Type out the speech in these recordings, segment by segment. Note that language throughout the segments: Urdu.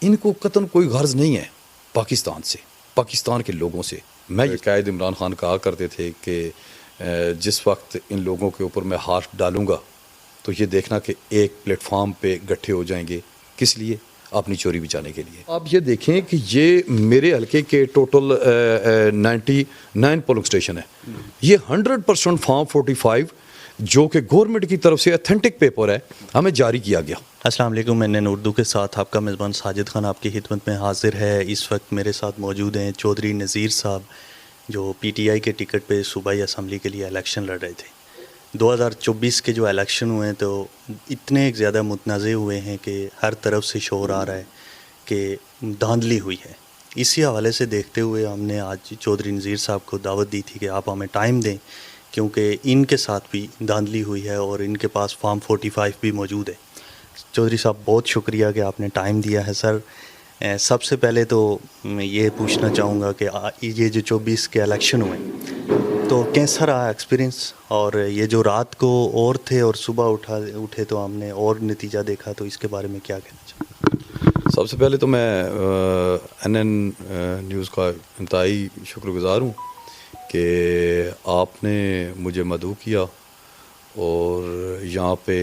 ان کو قطعاً کوئی غرض نہیں ہے پاکستان سے، پاکستان کے لوگوں سے. میں یہ قائد عمران خان کہا کرتے تھے کہ جس وقت ان لوگوں کے اوپر میں ہاتھ ڈالوں گا تو یہ دیکھنا کہ ایک پلیٹ فارم پہ گٹھے ہو جائیں گے. کس لیے؟ اپنی چوری بچانے کے لیے. آپ یہ دیکھیں کہ یہ میرے حلقے کے ٹوٹل 99 پولنگ اسٹیشن ہے. یہ 100% فارم 45 جو کہ گورنمنٹ کی طرف سے اتھینٹک پیپر ہے ہمیں جاری کیا گیا. السلام علیکم. میں نے اردو کے ساتھ آپ کا میزبان ساجد خان آپ کی خدمت میں حاضر ہے. اس وقت میرے ساتھ موجود ہیں چودھری نذیر صاحب جو پی ٹی آئی کے ٹکٹ پہ صوبائی اسمبلی کے لیے الیکشن لڑ رہے تھے. 2024 کے جو الیکشن ہوئے ہیں تو اتنے زیادہ متنازع ہوئے ہیں کہ ہر طرف سے شور آ رہا ہے کہ دھاندلی ہوئی ہے. اسی حوالے سے دیکھتے ہوئے ہم نے آج چودھری نذیر صاحب کو دعوت دی تھی کہ آپ ہمیں ٹائم دیں کیونکہ ان کے ساتھ بھی دھاندلی ہوئی ہے اور ان کے پاس فارم 45 بھی موجود ہے. چودھری صاحب بہت شکریہ کہ آپ نے ٹائم دیا ہے. سر سب سے پہلے تو میں یہ پوچھنا چاہوں گا کہ یہ جو 24 کے الیکشن ہوئے تو کیسا رہا ایکسپیرینس، اور یہ جو رات کو اور تھے اور صبح اٹھے تو ہم نے اور نتیجہ دیکھا، تو اس کے بارے میں کیا کہنا چاہوں؟ سب سے پہلے تو میں NN نیوز کا انتہائی شکر گزار ہوں کہ آپ نے مجھے مدعو کیا اور یہاں پہ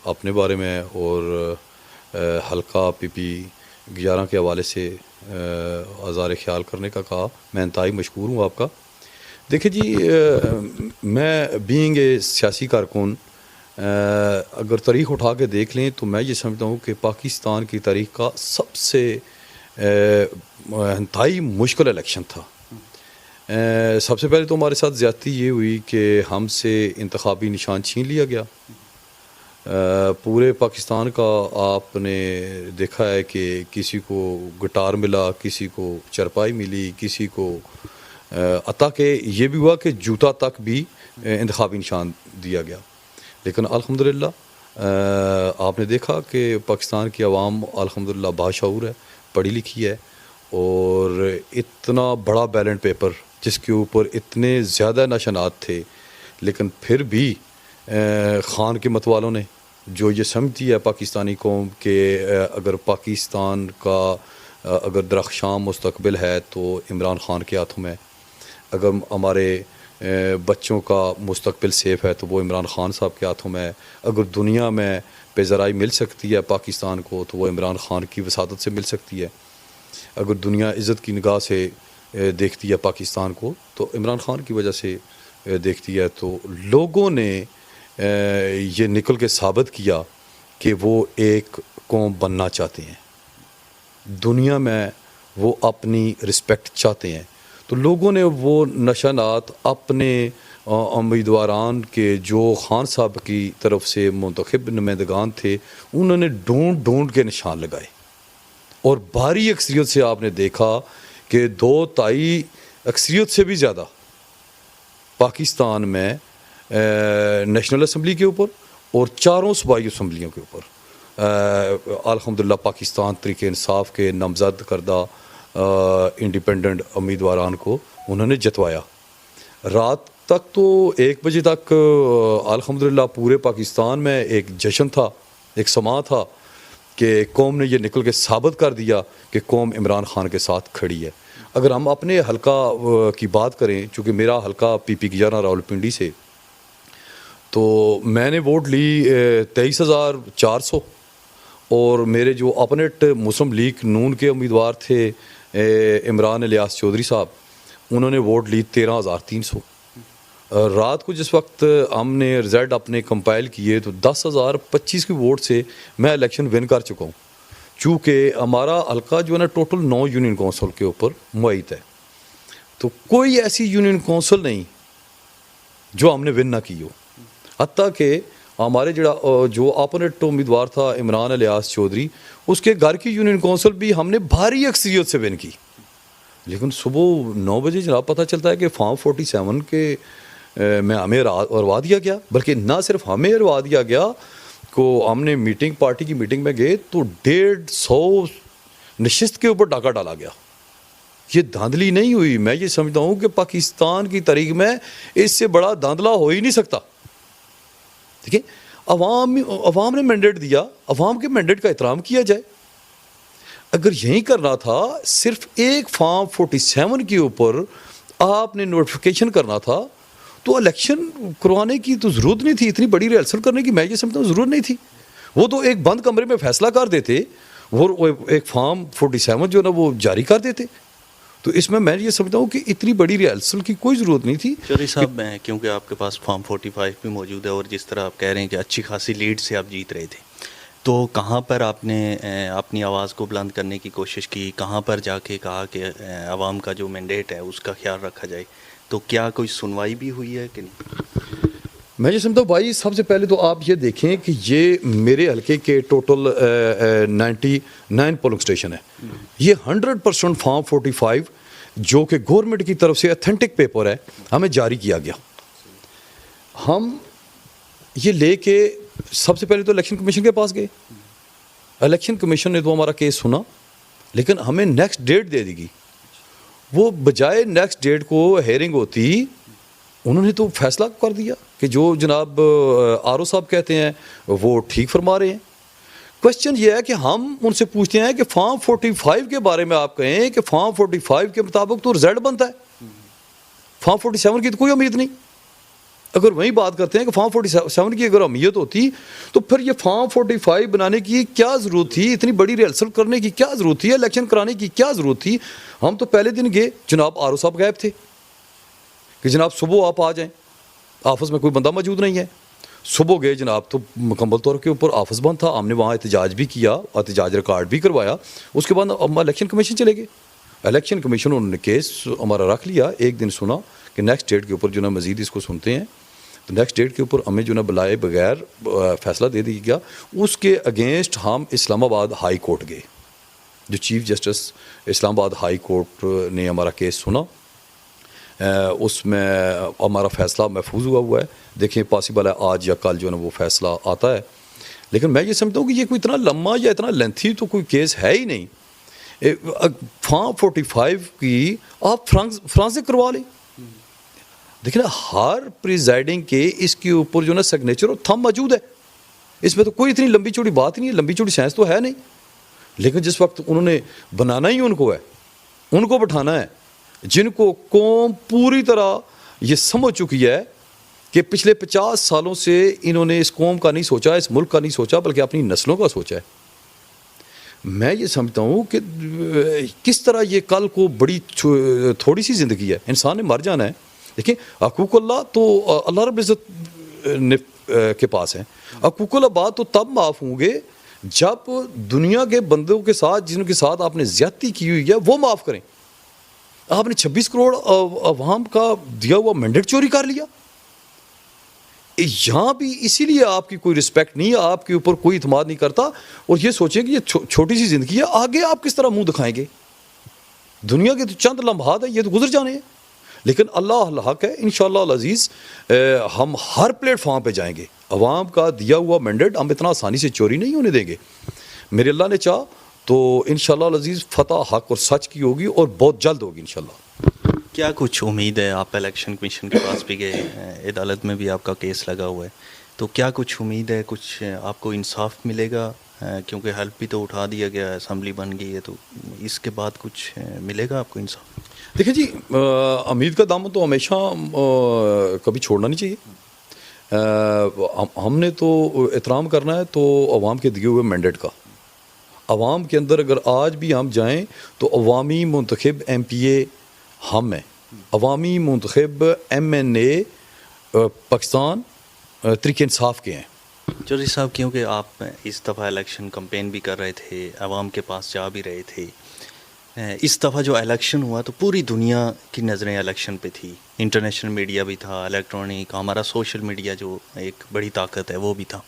اپنے بارے میں اور حلقہ PP 11 کے حوالے سے آزار خیال کرنے کا کہا. میں انتہائی مشکور ہوں آپ کا. دیکھیں جی، میں بینگ اے سیاسی کارکن اگر تاریخ اٹھا کے دیکھ لیں تو میں یہ سمجھتا ہوں کہ پاکستان کی تاریخ کا سب سے انتہائی مشکل الیکشن تھا. سب سے پہلے تو ہمارے ساتھ زیادتی یہ ہوئی کہ ہم سے انتخابی نشان چھین لیا گیا. پورے پاکستان کا آپ نے دیکھا ہے کہ کسی کو گٹار ملا، کسی کو چرپائی ملی، کسی کو عطا کہ یہ بھی ہوا کہ جوتا تک بھی انتخابی نشان دیا گیا. لیکن الحمدللہ آپ نے دیکھا کہ پاکستان کی عوام الحمدللہ باشعور ہے، پڑھی لکھی ہے، اور اتنا بڑا بیلٹ پیپر جس کے اوپر اتنے زیادہ نشانات تھے، لیکن پھر بھی خان کے مت والوں نے جو یہ سمجھتی ہے پاکستانی قوم کہ اگر پاکستان کا اگر درخشاں مستقبل ہے تو عمران خان کے ہاتھوں میں، اگر ہمارے بچوں کا مستقبل سیف ہے تو وہ عمران خان صاحب کے ہاتھوں میں، اگر دنیا میں پیذرائی مل سکتی ہے پاکستان کو تو وہ عمران خان کی وساطت سے مل سکتی ہے، اگر دنیا عزت کی نگاہ سے دیکھتی ہے پاکستان کو تو عمران خان کی وجہ سے دیکھتی ہے. تو لوگوں نے یہ نکل کے ثابت کیا کہ وہ ایک قوم بننا چاہتے ہیں، دنیا میں وہ اپنی رسپیکٹ چاہتے ہیں. تو لوگوں نے وہ نشانات اپنے امیدواران کے جو خان صاحب کی طرف سے منتخب نمائندگان تھے انہوں نے ڈھونڈ ڈھونڈ کے نشان لگائے، اور بھاری اکثریت سے آپ نے دیکھا کہ 2/3 اکثریت سے بھی زیادہ پاکستان میں نیشنل اسمبلی کے اوپر اور 4 صوبائی اسمبلیوں کے اوپر الحمدللہ پاکستان تحریک انصاف کے نامزد کردہ انڈیپینڈنٹ امیدواران کو انہوں نے جتوایا. رات تک تو 1 بجے تک الحمدللہ پورے پاکستان میں ایک جشن تھا، ایک سما تھا کہ قوم نے یہ نکل کے ثابت کر دیا کہ قوم عمران خان کے ساتھ کھڑی ہے. اگر ہم اپنے حلقہ کی بات کریں، چونکہ میرا حلقہ PP 11 راولپنڈی سے، تو میں نے ووٹ لی 23,400، اور میرے جو اپوننٹ مسلم لیگ نون کے امیدوار تھے عمران الیاس چودھری صاحب، انہوں نے ووٹ لی 13,300. رات کو جس وقت ہم نے رزلٹ اپنے کمپائل کیے تو 10,025 کی ووٹ سے میں الیکشن ون کر چکا ہوں. چونکہ ہمارا حلقہ جو ہے نا ٹوٹل 9 یونین کونسل کے اوپر معیت ہے، تو کوئی ایسی یونین کونسل نہیں جو ہم نے ون نہ کی ہو. حتیٰ کہ ہمارے جو اپوننٹ امیدوار تھا عمران الیاس چودھری، اس کے گھر کی یونین کونسل بھی ہم نے بھاری اکثریت سے ون کی. لیکن صبح 9 بجے جناب پتہ چلتا ہے کہ فارم 47 کے میں ہمیں اروا دیا گیا. بلکہ نہ صرف ہمیں اروا دیا گیا کو ہم نے میٹنگ پارٹی کی میٹنگ میں گئے تو 150 نشست کے اوپر ڈاکہ ڈالا گیا. یہ دھاندلی نہیں ہوئی. میں یہ سمجھتا ہوں کہ پاکستان کی تاریخ میں اس سے بڑا دھاندلا ہو ہی نہیں سکتا. ٹھیک ہے، عوام نے مینڈیٹ دیا، عوام کے مینڈیٹ کا احترام کیا جائے. اگر یہی کرنا تھا, صرف ایک فارم 47 کے اوپر آپ نے نوٹیفیکیشن کرنا تھا, تو الیکشن کروانے کی تو ضرورت نہیں تھی, اتنی بڑی ریہرسل کرنے کی میں یہ سمجھتا ہوں ضرورت نہیں تھی. وہ تو ایک بند کمرے میں فیصلہ کر دیتے, وہ ایک فارم 47 جو نا وہ جاری کر دیتے. تو اس میں یہ سمجھتا ہوں کہ اتنی بڑی ریہرسل کی کوئی ضرورت نہیں تھی. چودھری صاحب, کیونکہ آپ کے پاس فارم 45 بھی موجود ہے اور جس طرح آپ کہہ رہے ہیں کہ اچھی خاصی لیڈ سے آپ جیت رہے تھے, تو کہاں پر آپ نے اپنی آواز کو بلند کرنے کی کوشش کی, کہاں پر جا کے کہا کہ عوام کا جو مینڈیٹ ہے اس کا خیال رکھا جائے, تو کیا کوئی سنوائی بھی ہوئی ہے کہ نہیں؟ میں یہ سمجھتا ہوں بھائی, سب سے پہلے تو آپ یہ دیکھیں کہ یہ میرے حلقے کے ٹوٹل 99 پولنگ اسٹیشن ہے. یہ 100% فارم 45 جو کہ گورنمنٹ کی طرف سے اتھینٹک پیپر ہے ہمیں جاری کیا گیا. ہم یہ لے کے سب سے پہلے تو الیکشن کمیشن کے پاس گئے. الیکشن کمیشن نے تو ہمارا کیس سنا, لیکن ہمیں نیکسٹ ڈیٹ دے دی گئی. وہ بجائے نیکسٹ ڈیٹ کو ہیئرنگ ہوتی, انہوں نے تو فیصلہ کر دیا کہ جو جناب آر او صاحب کہتے ہیں وہ ٹھیک فرما رہے ہیں. کوشچن یہ ہے کہ ہم ان سے پوچھتے ہیں کہ فارم 45 کے بارے میں آپ کہیں کہ فارم 45 کے مطابق تو رزلٹ بنتا ہے, فارم 47 کی تو کوئی امید نہیں. اگر وہی بات کرتے ہیں کہ فارم 47 کی اگر اہمیت ہوتی تو پھر یہ فارم 45 بنانے کی کیا ضرورت تھی, اتنی بڑی ریہرسل کرنے کی کیا ضرورت تھی, الیکشن کرانے کی کیا ضرورت تھی. ہم تو پہلے دن گئے, جناب آر او صاحب غائب تھے کہ جناب صبح آپ آ جائیں, آفس میں کوئی بندہ موجود نہیں ہے. صبح گئے جناب تو مکمل طور کے اوپر آفس بند تھا. ہم نے وہاں احتجاج بھی کیا, احتجاج ریکارڈ بھی کروایا. اس کے بعد ہم الیکشن کمیشن چلے گئے. الیکشن کمیشن انہوں نے کیس ہمارا رکھ لیا. ایک دن سنا کہ نیکسٹ ڈیٹ کے اوپر جو نا مزید اس کو سنتے ہیں, تو نیکسٹ ڈیٹ کے اوپر ہمیں جو نا بلائے بغیر فیصلہ دے دیا گیا. اس کے اگینسٹ ہم اسلام آباد ہائی کورٹ گئے. جو چیف جسٹس اسلام آباد ہائی کورٹ نے ہمارا کیس سنا, اس میں ہمارا فیصلہ محفوظ ہوا ہے. دیکھیں پاسبل ہے آج یا کل جو ہے نا وہ فیصلہ آتا ہے. لیکن میں یہ سمجھتا ہوں کہ یہ کوئی اتنا لمبا یا اتنا لینتھی تو کوئی کیس ہے ہی نہیں. فارم 45 کی آپ فرانس سے کروا لیں. دیکھیں نا, ہر پریزائڈنگ کے اس کے اوپر جو نا سگنیچر اور تھم موجود ہے. اس میں تو کوئی اتنی لمبی چوڑی بات نہیں ہے, لمبی چوڑی سائنس تو ہے نہیں. لیکن جس وقت انہوں نے بنانا ہی ان کو ہے, ان کو بٹھانا ہے جن کو قوم پوری طرح یہ سمجھ چکی ہے کہ پچھلے 50 سالوں سے انہوں نے اس قوم کا نہیں سوچا, اس ملک کا نہیں سوچا, بلکہ اپنی نسلوں کا سوچا ہے. میں یہ سمجھتا ہوں کہ کس طرح یہ کل کو بڑی تھوڑی سی زندگی ہے, انسان نے مر جانا ہے. دیکھیں حقوق اللہ تو اللہ رب العزت کے پاس ہیں. حقوق العباد تو تب معاف ہوں گے جب دنیا کے بندوں کے ساتھ جن کے ساتھ آپ نے زیادتی کی ہوئی ہے وہ معاف کریں. آپ نے 26 کروڑ عوام کا دیا ہوا مینڈیٹ چوری کر لیا. یہاں بھی اسی لیے آپ کی کوئی رسپیکٹ نہیں ہے, آپ کے اوپر کوئی اعتماد نہیں کرتا, اور یہ سوچیں کہ یہ چھوٹی سی زندگی ہے, آگے آپ کس طرح منہ دکھائیں گے. دنیا کے تو چند لمحات ہیں, یہ تو گزر جانے ہیں. لیکن اللہ الحق ہے, انشاءاللہ العزیز ہم ہر پلیٹ فارم پہ جائیں گے. عوام کا دیا ہوا مینڈیٹ ہم اتنا آسانی سے چوری نہیں ہونے دیں گے. میرے اللہ نے چاہ تو انشاءاللہ العزیز فتح حق اور سچ کی ہوگی, اور بہت جلد ہوگی انشاءاللہ. کیا کچھ امید ہے؟ آپ الیکشن کمیشن کے پاس بھی گئے, عدالت میں بھی آپ کا کیس لگا ہوا ہے, تو کیا کچھ امید ہے, کچھ آپ کو انصاف ملے گا؟ کیونکہ ہیلپ بھی تو اٹھا دیا گیا, اسمبلی بن گئی ہے, تو اس کے بعد کچھ ملے گا آپ کو انصاف؟ دیکھیں جی, امید کا دامن تو ہمیشہ کبھی چھوڑنا نہیں چاہیے. ہم نے تو احترام کرنا ہے تو عوام کے دیے ہوئے مینڈیٹ کا. عوام کے اندر اگر آج بھی ہم جائیں تو عوامی منتخب ایم پی اے ہم ہیں, عوامی منتخب ایم این اے پاکستان تحریک انصاف کے ہیں. چودھری صاحب, کیونکہ آپ اس دفعہ الیکشن کمپین بھی کر رہے تھے, عوام کے پاس جا بھی رہے تھے, اس دفعہ جو الیکشن ہوا تو پوری دنیا کی نظریں الیکشن پہ تھی, انٹرنیشنل میڈیا بھی تھا, الیکٹرانک, ہمارا سوشل میڈیا جو ایک بڑی طاقت ہے وہ بھی تھا.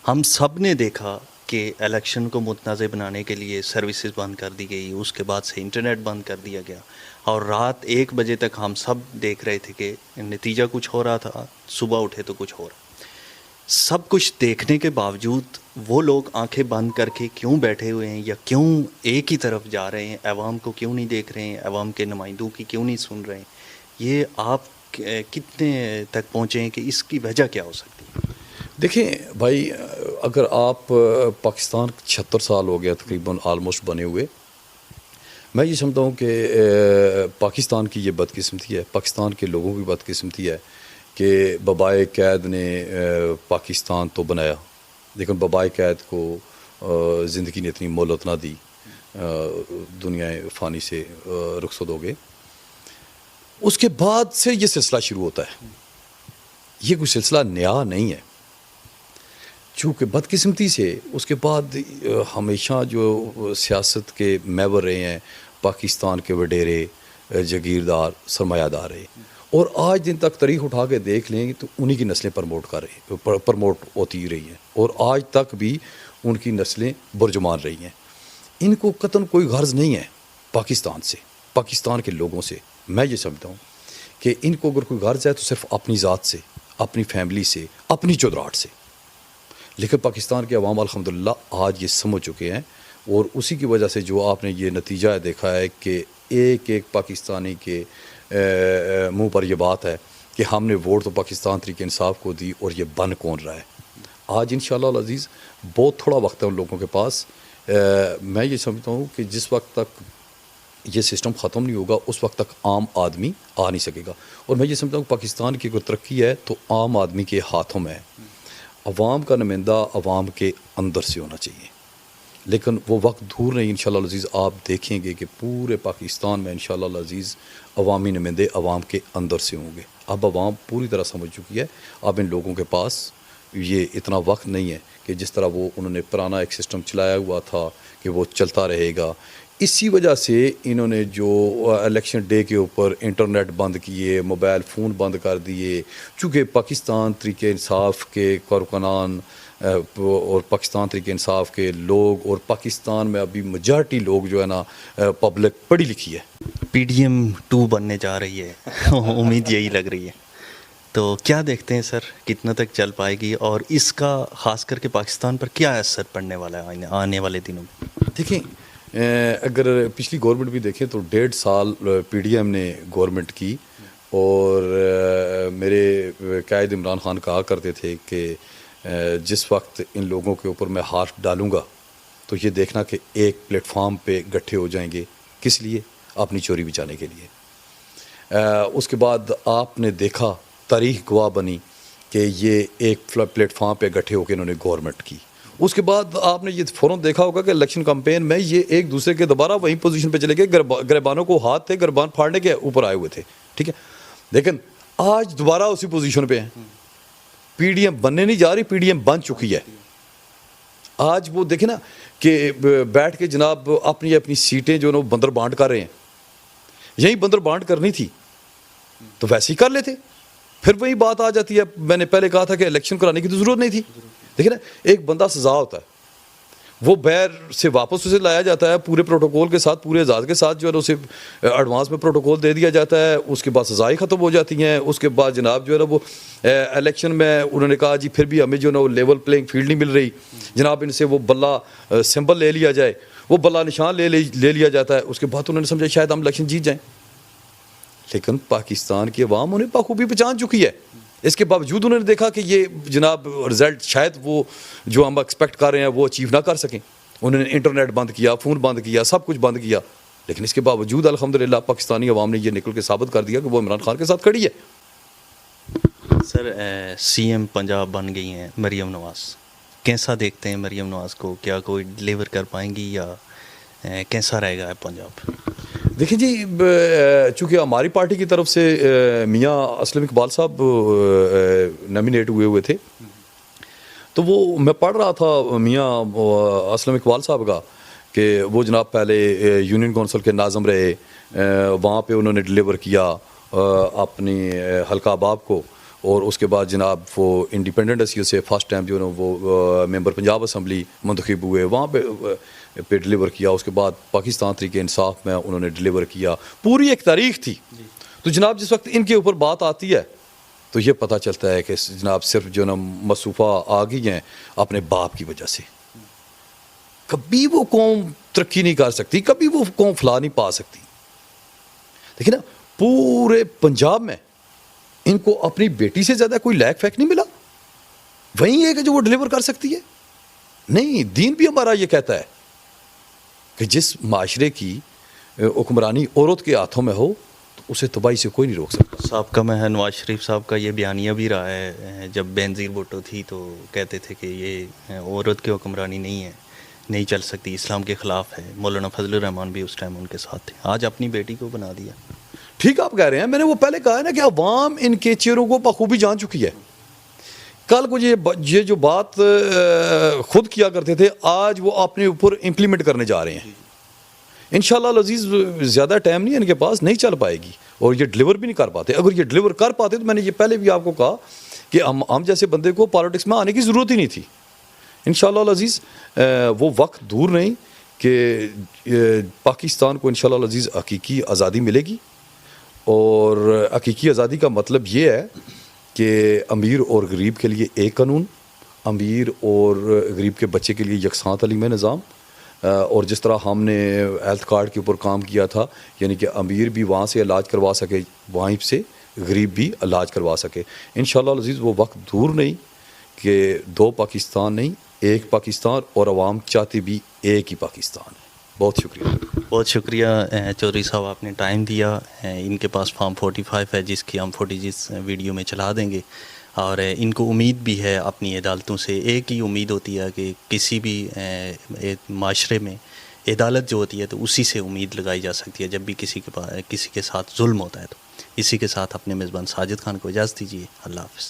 ہم سب نے دیکھا کہ الیکشن کو متنازع بنانے کے لیے سروسز بند کر دی گئی, اس کے بعد سے انٹرنیٹ بند کر دیا گیا, اور رات 1 بجے تک ہم سب دیکھ رہے تھے کہ نتیجہ کچھ ہو رہا تھا, صبح اٹھے تو کچھ ہو رہا. سب کچھ دیکھنے کے باوجود وہ لوگ آنکھیں بند کر کے کیوں بیٹھے ہوئے ہیں, یا کیوں ایک ہی طرف جا رہے ہیں, عوام کو کیوں نہیں دیکھ رہے ہیں, عوام کے نمائندوں کی کیوں نہیں سن رہے ہیں؟ یہ آپ کتنے تک پہنچے ہیں کہ اس کی وجہ کیا ہو سکتی ہے؟ دیکھیں بھائی، اگر آپ پاکستان 76 سال ہو گیا تقریباً آلموسٹ بنے ہوئے، میں یہ سمجھتا ہوں کہ پاکستان کی یہ بدقسمتی ہے، پاکستان کے لوگوں کی بدقسمتی ہے کہ بابائے قید نے پاکستان تو بنایا، لیکن بابائے قید کو زندگی نے اتنی مہلت نہ دی، دنیا فانی سے رخصت ہو گئے۔ اس کے بعد سے یہ سلسلہ شروع ہوتا ہے، یہ کوئی سلسلہ نیا نہیں ہے، چونکہ بدقسمتی سے اس کے بعد ہمیشہ جو سیاست کے محور رہے ہیں پاکستان کے وڈیرے، جاگیردار، سرمایہ دار رہے، اور آج دن تک تاریخ اٹھا کے دیکھ لیں تو انہی کی نسلیں پروموٹ ہوتی رہی ہیں، اور آج تک بھی ان کی نسلیں برجمان رہی ہیں۔ ان کو قطعاً کوئی غرض نہیں ہے پاکستان سے، پاکستان کے لوگوں سے۔ میں یہ سمجھتا ہوں کہ ان کو اگر کوئی غرض ہے تو صرف اپنی ذات سے، اپنی فیملی سے، اپنی چودراہٹ سے، لیکن پاکستان کے عوام الحمدللہ آج یہ سمجھ چکے ہیں، اور اسی کی وجہ سے جو آپ نے یہ نتیجہ دیکھا ہے کہ ایک ایک پاکستانی کے منہ پر یہ بات ہے کہ ہم نے ووٹ تو پاکستان تحریک انصاف کو دی، اور یہ بن کون رہا ہے۔ آج انشاءاللہ العزیز بہت تھوڑا وقت ہے ان لوگوں کے پاس۔ میں یہ سمجھتا ہوں کہ جس وقت تک یہ سسٹم ختم نہیں ہوگا اس وقت تک عام آدمی آ نہیں سکے گا، اور میں یہ سمجھتا ہوں کہ پاکستان کی کوئی ترقی ہے تو عام آدمی کے ہاتھوں میں ہے۔ عوام کا نمائندہ عوام کے اندر سے ہونا چاہیے، لیکن وہ وقت دور نہیں، انشاءاللہ العزیز آپ دیکھیں گے کہ پورے پاکستان میں انشاءاللہ العزیز عوامی نمائندے عوام کے اندر سے ہوں گے۔ اب عوام پوری طرح سمجھ چکی ہے، اب ان لوگوں کے پاس یہ اتنا وقت نہیں ہے کہ جس طرح وہ انہوں نے پرانا ایک سسٹم چلایا ہوا تھا کہ وہ چلتا رہے گا۔ اسی وجہ سے انہوں نے جو الیکشن ڈے کے اوپر انٹرنیٹ بند کیے، موبائل فون بند کر دیے، چونکہ پاکستان تحریک انصاف کے کارکنان اور پاکستان تحریک انصاف کے لوگ، اور پاکستان میں ابھی میجارٹی لوگ جو ہے نا پبلک پڑھی لکھی ہے۔ PDM 2 بننے جا رہی ہے امید یہی لگ رہی ہے، تو کیا دیکھتے ہیں سر کتنا تک چل پائے گی، اور اس کا خاص کر کے پاکستان پر کیا اثر پڑنے والا ہے آنے والے دنوں میں؟ دیکھیں، اگر پچھلی گورنمنٹ بھی دیکھیں تو 1.5 سال PDM نے گورنمنٹ کی، اور میرے قائد عمران خان کہا کرتے تھے کہ جس وقت ان لوگوں کے اوپر میں ہاتھ ڈالوں گا تو یہ دیکھنا کہ ایک پلیٹ فارم پہ گٹھے ہو جائیں گے، کس لیے؟ اپنی چوری بچانے کے لیے۔ اس کے بعد آپ نے دیکھا، تاریخ گواہ بنی کہ یہ ایک پلیٹ فارم پہ گٹھے ہو کے انہوں نے گورنمنٹ کی۔ اس کے بعد آپ نے یہ فوراً دیکھا ہوگا کہ الیکشن کمپین میں یہ ایک دوسرے کے دوبارہ وہیں پوزیشن پہ چلے گئے، گریبانوں کو ہاتھ تھے، گریبان پھاڑنے کے اوپر آئے ہوئے تھے، ٹھیک ہے، لیکن آج دوبارہ اسی پوزیشن پہ ہیں۔ PDM بننے نہیں جا رہی، PDM بن چکی ہے۔ آج وہ دیکھیں نا کہ بیٹھ کے جناب اپنی اپنی سیٹیں جو ہے نا بندر بانٹ کر رہے ہیں، یہی بندر بانٹ کرنی تھی تو ویسے ہی کر لیتے۔ پھر وہی بات آ جاتی ہے، میں نے پہلے کہا تھا کہ الیکشن کرانے کی تو ضرورت نہیں تھی۔ دیکھیں نا، ایک بندہ سزا ہوتا ہے، وہ بیر سے واپس اسے لایا جاتا ہے پورے پروٹوکول کے ساتھ، پورے اعزاز کے ساتھ، جو ہے نا اسے ایڈوانس میں پروٹوکول دے دیا جاتا ہے، اس کے بعد سزائیں ختم ہو جاتی ہیں۔ اس کے بعد جناب جو ہے نا وہ الیکشن میں انہوں نے کہا جی پھر بھی ہمیں جو ہے نا وہ لیول پلینگ فیلڈ نہیں مل رہی، جناب ان سے وہ بلہ سمبل لے لیا جائے، وہ بلہ نشان لے لیا جاتا ہے۔ اس کے بعد انہوں نے سمجھا شاید ہم الیکشن جیت جائیں، لیکن پاکستان کی عوام انہیں بخوبی پہچان چکی ہے۔ اس کے باوجود انہوں نے دیکھا کہ یہ جناب رزلٹ شاید وہ جو ہم ایکسپیکٹ کر رہے ہیں وہ اچیو نہ کر سکیں۔ انہوں نے انٹرنیٹ بند کیا، فون بند کیا، سب کچھ بند کیا، لیکن اس کے باوجود الحمدللہ پاکستانی عوام نے یہ نکل کے ثابت کر دیا کہ وہ عمران خان کے ساتھ کھڑی ہے۔ سر CM پنجاب بن گئی ہیں مریم نواز، کیسا دیکھتے ہیں مریم نواز کو؟ کیا کوئی ڈیلیور کر پائیں گی یا کیسا رہے گا پنجاب؟ دیکھیں جی، چونکہ ہماری پارٹی کی طرف سے میاں اسلم اقبال صاحب نامینیٹ ہوئے تھے، تو وہ میں پڑھ رہا تھا میاں اسلم اقبال صاحب کا کہ وہ جناب پہلے یونین کونسل کے ناظم رہے، وہاں پہ انہوں نے ڈیلیور کیا اپنی حلقہ آباب کو، اور اس کے بعد جناب وہ انڈیپینڈنٹ اسیوں سے فرسٹ ٹائم جو ہے نا وہ ممبر پنجاب اسمبلی منتخب ہوئے، وہاں پہ ڈیلیور کیا۔ اس کے بعد پاکستان تحریک انصاف میں انہوں نے ڈیلیور کیا، پوری ایک تاریخ تھی۔ تو جناب جس وقت ان کے اوپر بات آتی ہے تو یہ پتہ چلتا ہے کہ جناب صرف جو نا مصوفہ آ گئی ہیں اپنے باپ کی وجہ سے۔ کبھی وہ قوم ترقی نہیں کر سکتی، کبھی وہ قوم فلاح نہیں پا سکتی۔ دیکھیں نا، پورے پنجاب میں ان کو اپنی بیٹی سے زیادہ کوئی لیک فیک نہیں ملا، وہی ہے کہ جو وہ ڈلیور کر سکتی ہے. نہیں, دین بھی ہمارا یہ کہتا ہے کہ جس معاشرے کی حکمرانی عورت کے ہاتھوں میں ہو تو اسے تباہی سے کوئی نہیں روک سکتا. سابقہ میں نواز شریف صاحب کا یہ بیانیہ بھی رہا ہے, جب بینظیر بھٹو تھی تو کہتے تھے کہ یہ عورت کی حکمرانی نہیں ہے, نہیں چل سکتی, اسلام کے خلاف ہے. مولانا فضل الرحمان بھی اس ٹائم ان کے ساتھ تھے, آج اپنی بیٹی کو بنا دیا. ٹھیک آپ کہہ رہے ہیں, میں نے وہ پہلے کہا ہے نا کہ عوام ان کے چہروں کو بخوبی جان چکی ہے. کل کو یہ جو بات خود کیا کرتے تھے آج وہ اپنے اوپر امپلیمنٹ کرنے جا رہے ہیں. انشاءاللہ العزیز زیادہ ٹائم نہیں ہے ان کے پاس, نہیں چل پائے گی اور یہ ڈلیور بھی نہیں کر پاتے. اگر یہ ڈلیور کر پاتے تو میں نے یہ پہلے بھی آپ کو کہا کہ ہم جیسے بندے کو پالیٹکس میں آنے کی ضرورت ہی نہیں تھی. انشاءاللہ العزیز وہ وقت دور نہیں کہ پاکستان کو انشاءاللہ العزیز حقیقی آزادی ملے گی. اور حقیقی آزادی کا مطلب یہ ہے کہ امیر اور غریب کے لیے ایک قانون, امیر اور غریب کے بچے کے لیے یکساں تعلیمی نظام. اور جس طرح ہم نے ہیلتھ کارڈ کے اوپر کام کیا تھا, یعنی کہ امیر بھی وہاں سے علاج کروا سکے, وہیں سے غریب بھی علاج کروا سکے. انشاءاللہ العزیز وہ وقت دور نہیں کہ دو پاکستان نہیں, ایک پاکستان, اور عوام چاہتے بھی ایک ہی پاکستان. بہت شکریہ. بہت شکریہ چودھری صاحب, آپ نے ٹائم دیا. ان کے پاس فارم 45 ہے جس کی ہم 46 ویڈیو میں چلا دیں گے, اور ان کو امید بھی ہے اپنی عدالتوں سے. ایک ہی امید ہوتی ہے کہ کسی بھی معاشرے میں عدالت جو ہوتی ہے تو اسی سے امید لگائی جا سکتی ہے جب بھی کسی کے ساتھ ظلم ہوتا ہے. تو اسی کے ساتھ اپنے میزبان ساجد خان کو اجازت دیجیے. اللہ حافظ.